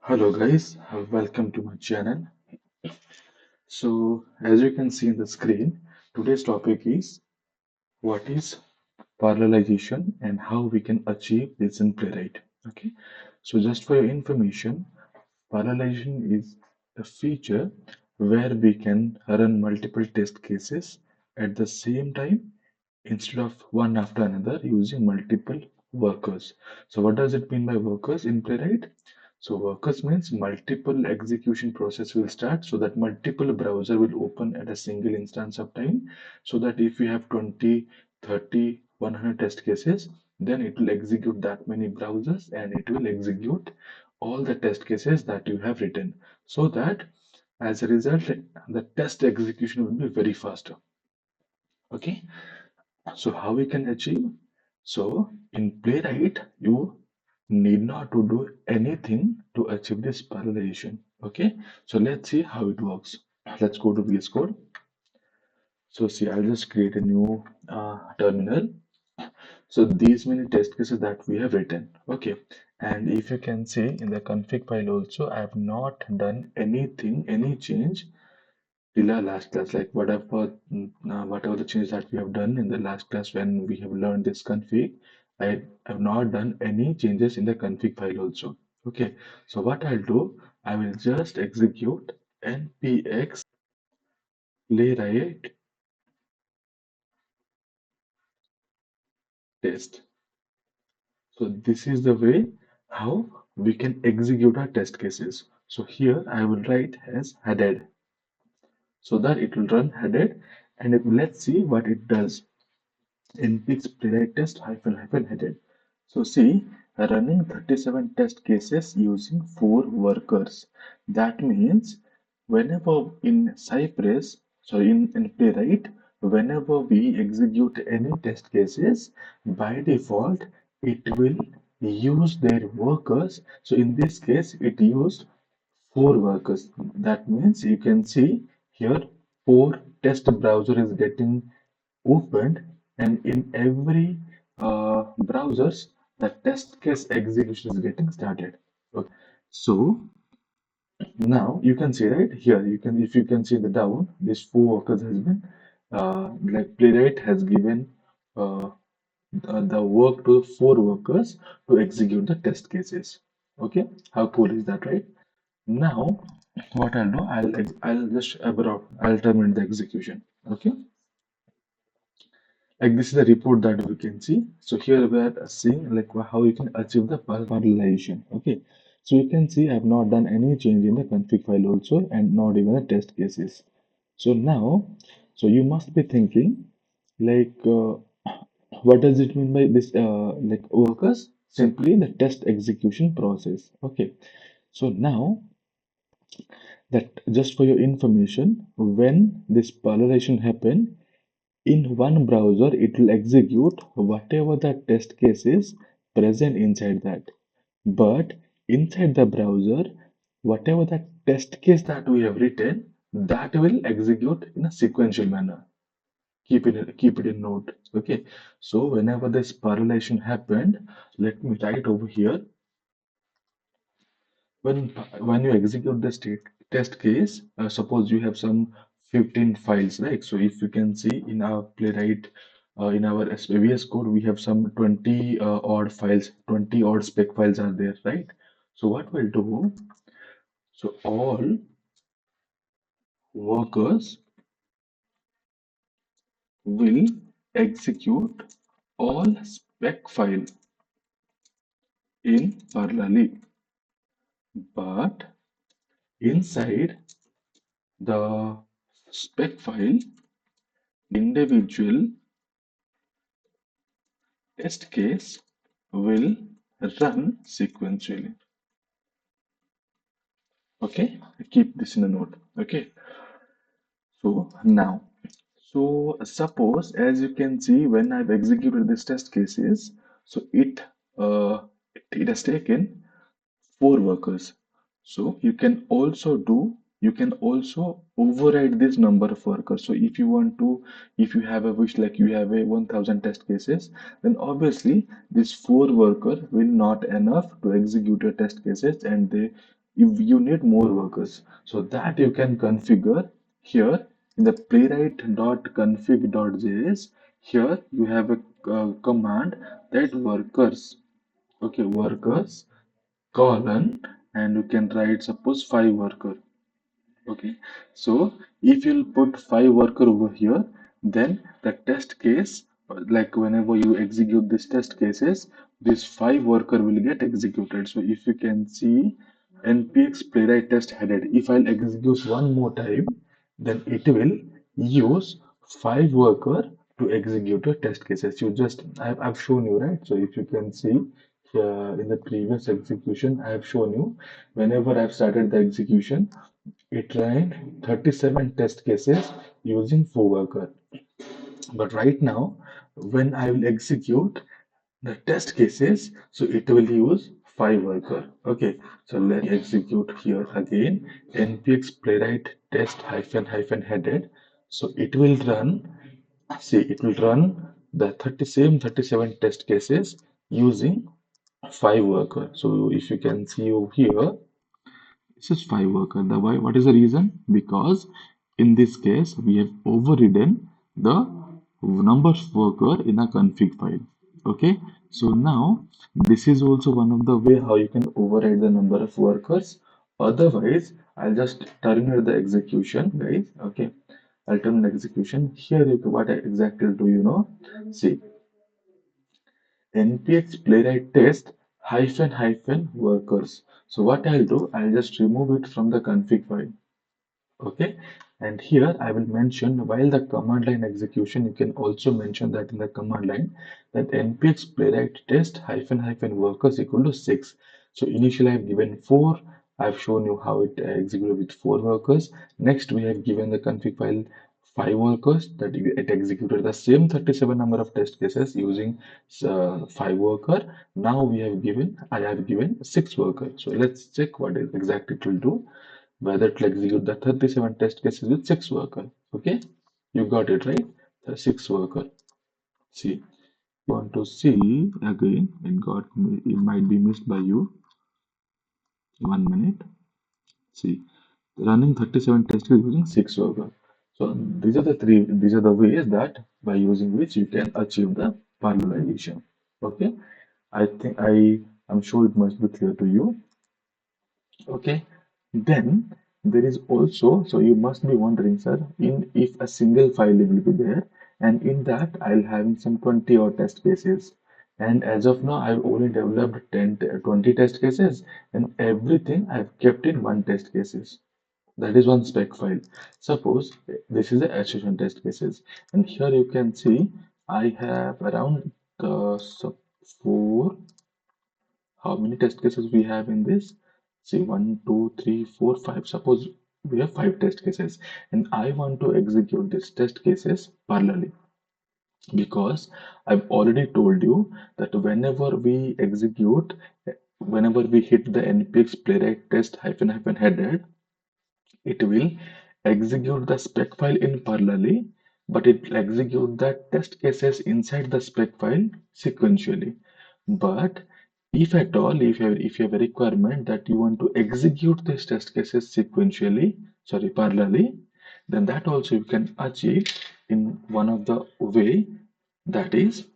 Hello guys, welcome to my channel. So as you can see in the screen, today's topic is what is parallelization and how we can achieve this in Playwright. Okay, so just for your information, parallelization is a feature where we can run multiple test cases at the same time instead of one after another using multiple workers. So what does it mean by workers in Playwright? So workers means multiple execution process will start so that multiple browser will open at a single instance of time. So that if you have 20, 30, 100 test cases, then it will execute that many browsers and it will execute all the test cases that you have written. So that as a result, the test execution will be very faster. Okay. So how we can achieve? So in Playwright, you need not to do anything to achieve this parallelization. Okay, so let's see how it works. Let's go to VS Code. So see, I'll just create a new terminal. So these many test cases that we have written. Okay, and if you can see in the config file also, I have not done anything, any change till our last class, like whatever the change that we have done in the last class when we have learned this config, I have not done any changes in the config file also. Okay, so what I'll do, I will just execute npx playwright test. So this is the way how we can execute our test cases. So here I will write as headed so that it will run headed, and let's see what it does. Npix playwright test hyphen hyphen headed. So see, running 37 test cases using 4 workers. That means whenever in Cypress, so in Playwright, whenever we execute any test cases, by default, it will use their workers. So in this case, it used 4 workers. That means you can see here 4 test browser is getting opened, and in every browsers the test case execution is getting started. Okay, so now you can see right here, you can, if you can see the down, this 4 workers has been like Playwright has given uh, the work to 4 workers to execute the test cases. Okay, how cool is that, right? Now what I'll do, I'll just abort, I'll terminate the execution. Okay, like this is the report that we can see. So here we are seeing like how you can achieve the parallelization. Okay, so you can see I have not done any change in the config file also, and not even the test cases. So now, so you must be thinking like what does it mean by this like workers? Simply the test execution process. Okay, so now that, just for your information, when this parallelization happen, in one browser, it will execute whatever the test case is present inside that. But inside the browser, whatever the test case that we have written, that will execute in a sequential manner. Keep it in note. Okay. So whenever this parallelization happened, let me write over here. When you execute the test case, suppose you have some 15 files, right? So if you can see in our Playwright, in our VS Code, we have some 20 odd files, 20 odd spec files are there, right? So what we'll do, so all workers will execute all spec file in parallelly, but inside the spec file, individual test case will run sequentially. Okay, keep this in a note. Okay, so now, so suppose as you can see, when I've executed this test cases, so it has taken 4 workers. So you can also override this number of workers. So if you want to, if you have a wish, like you have a 1000 test cases, then obviously this 4 worker will not enough to execute your test cases, and if you need more workers. So that you can configure here in the playwright.config.js. Here you have a command that workers, okay, workers colon, and you can write suppose 5 worker. Okay, so if you'll put 5 worker over here, then the test case, like whenever you execute this test cases, this 5 worker will get executed. So if you can see npx playwright test headed, if I'll execute one more time, then it will use 5 worker to execute your test cases. I've shown you, right? So if you can see here in the previous execution, I have shown you whenever I've started the execution, it ran 37 test cases using 4 worker. But right now, when I will execute the test cases, so it will use 5 worker. Okay, so let's execute here again. npx playwright test hyphen headed. So it will run, see, it will run the 37 test cases using 5 worker. So if you can see over here, this is 5 worker. The why? What is the reason? Because in this case, we have overridden the number of worker in a config file. Okay. So now this is also one of the way how you can override the number of workers. Otherwise, I'll just terminate the execution, guys. Okay. I'll terminate execution. Here, what I exactly do, see, npx playwright test hyphen workers. So what I'll do, I'll just remove it from the config file. Okay, and here I will mention while the command line execution, you can also mention that in the command line that npx playwright test hyphen workers equal to 6. So initially I've given 4. I've shown you how it executed with 4 workers. Next we have given the config file 5 workers, that it executed the same 37 number of test cases using 5 worker. Now I have given 6 workers. So let's check what exactly it will do, whether to execute the 37 test cases with 6 worker. Okay, you got it right. The 6 worker. See, you want to see again, it might be missed by you. 1 minute. See, running 37 test cases using 6 worker. So these are the ways that by using which you can achieve the parallelization. Okay, I'm sure it must be clear to you. Okay, then there is also, so you must be wondering, sir, in if a single file will be there, and in that I'll having some 20 or test cases. And as of now, I've only developed 20 test cases, and everything I've kept in one test cases. That is one spec file. Suppose this is the association test cases, and here you can see I have around four. How many test cases we have in this? See, one, two, three, four, five. Suppose we have 5 test cases, and I want to execute these test cases parallelly, because I've already told you that whenever we hit the npx playwright test hyphen headed, it will execute the spec file in parallelly, but it will execute the test cases inside the spec file sequentially. But if at all, if you have a requirement that you want to execute these test cases parallelly, then that also you can achieve in one of the way, that is,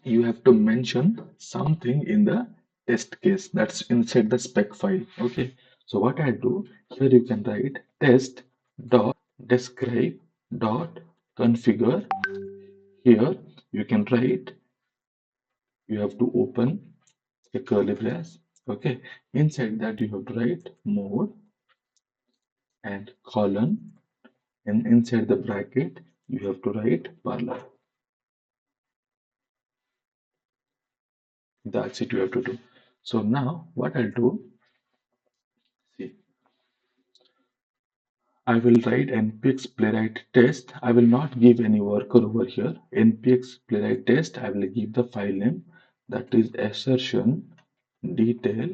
you have to mention something in the test case that's inside the spec file. Okay, so what I do here, you can write test dot describe dot configure. Here you can write, you have to open a curly brace. Okay, inside that you have to write mode and colon, and inside the bracket you have to write parallel. That's it, you have to do. So now what I'll do, see, I will write npx playwright test. I will not give any worker over here. npx playwright test, I will give the file name, that is assertion detail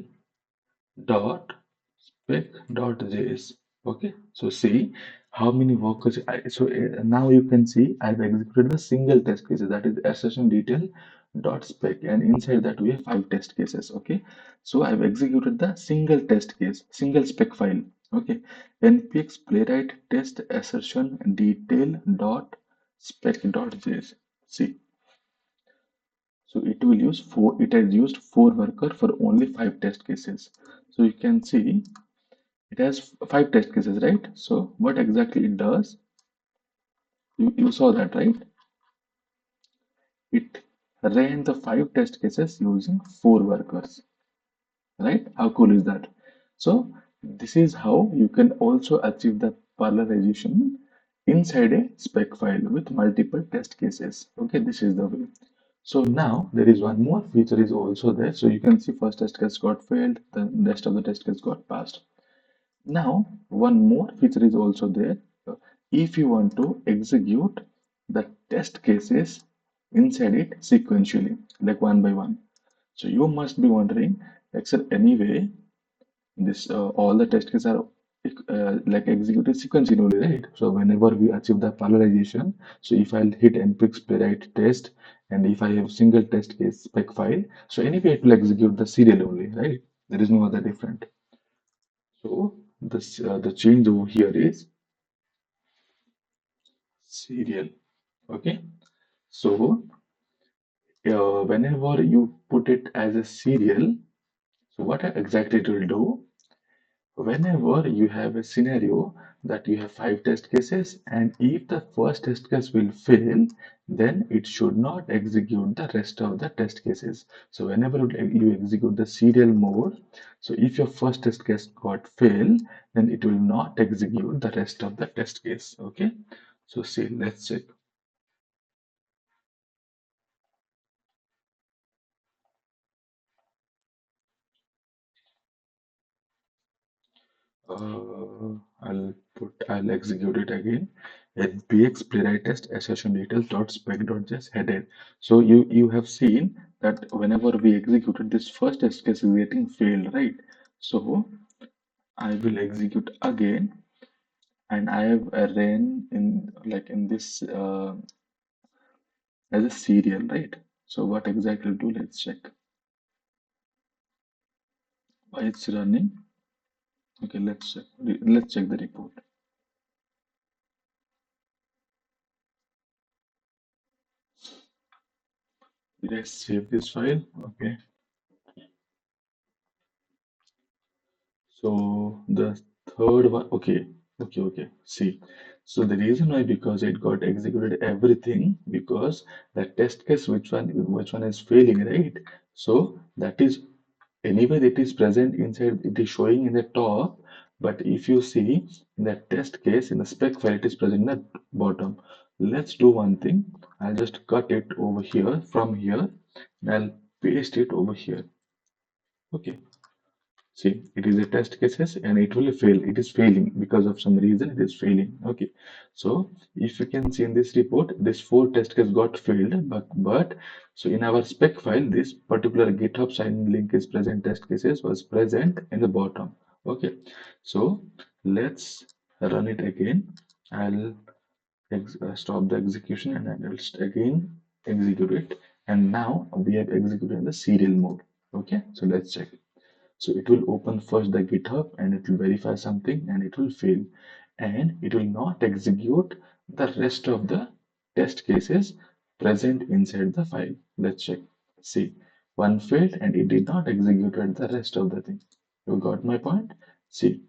dot spec.js. Okay, so see how many workers now you can see I've executed the single test case, that is assertion detail dot spec, and inside that we have five test cases. Okay, so I've executed the single test case, single spec file. Okay, npx playwright test assertion detail dot spec dot js. See, so it will use four. It has used four worker for only five test cases. So you can see it has five test cases, right? So what exactly it does? You saw that, right? It ran the five test cases using four workers, right? How cool is that? So this is how you can also achieve the parallelization inside a spec file with multiple test cases. Okay, this is the way. So now there is one more feature is also there. So you can see first test case got failed, the rest of the test case got passed. Now one more feature is also there. If you want to execute the test cases inside it sequentially, like one by one. So you must be wondering, Excel anyway, this all the test cases are like executed sequentially only, right? So whenever we achieve the parallelization, so if I'll hit npx playwright test, and if I have single test case spec file, so anyway it will execute the serial only, right? There is no other different. So this the change over here is serial. Okay. So whenever you put it as a serial, so what exactly it will do? Whenever you have a scenario that you have five test cases, and if the first test case will fail, then it should not execute the rest of the test cases. So whenever you execute the serial mode, so if your first test case got fail, then it will not execute the rest of the test case. Okay. So see, let's check. I'll execute it again. npx playwright test assertion details dot spec dot just headed. So you have seen that whenever we executed this first test case is getting failed, right? So I will execute again, and I have ran in like in this as a serial, right? So what exactly do? Let's check why it's running. Okay, let's check. Let's check the report. Did I save this file? Okay. So the third one, okay. See, so the reason why, because it got executed everything, because the test case which one is failing, right? So that is anyway it is present inside, it is showing in the top, but if you see in the test case in the spec file, it is present in the bottom. Let's do one thing. I'll just cut it over here from here, and I'll paste it over here. Okay. See, it is a test cases and it will fail. It is failing because of some reason it is failing. Okay. So if you can see in this report, this four test case got failed, but so in our spec file, this particular GitHub sign link is present test cases was present in the bottom. Okay. So let's run it again. I'll stop the execution, and I will again execute it. And now we have executed in the serial mode. Okay. So let's check. So it will open first the GitHub, and it will verify something, and it will fail. And it will not execute the rest of the test cases present inside the file. Let's check. See, one failed and it did not execute the rest of the thing. You got my point? See,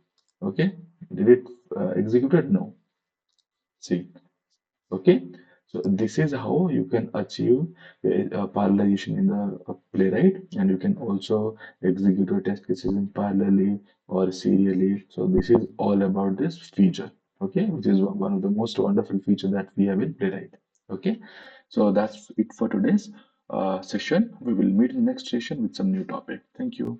okay. Did it executed? No. See, okay. So this is how you can achieve parallelization in the playwright, and you can also execute your test cases in parallelly or serially. So this is all about this feature, okay, which is one of the most wonderful feature that we have in playwright. Okay, so that's it for today's session. We will meet in the next session with some new topic. Thank you.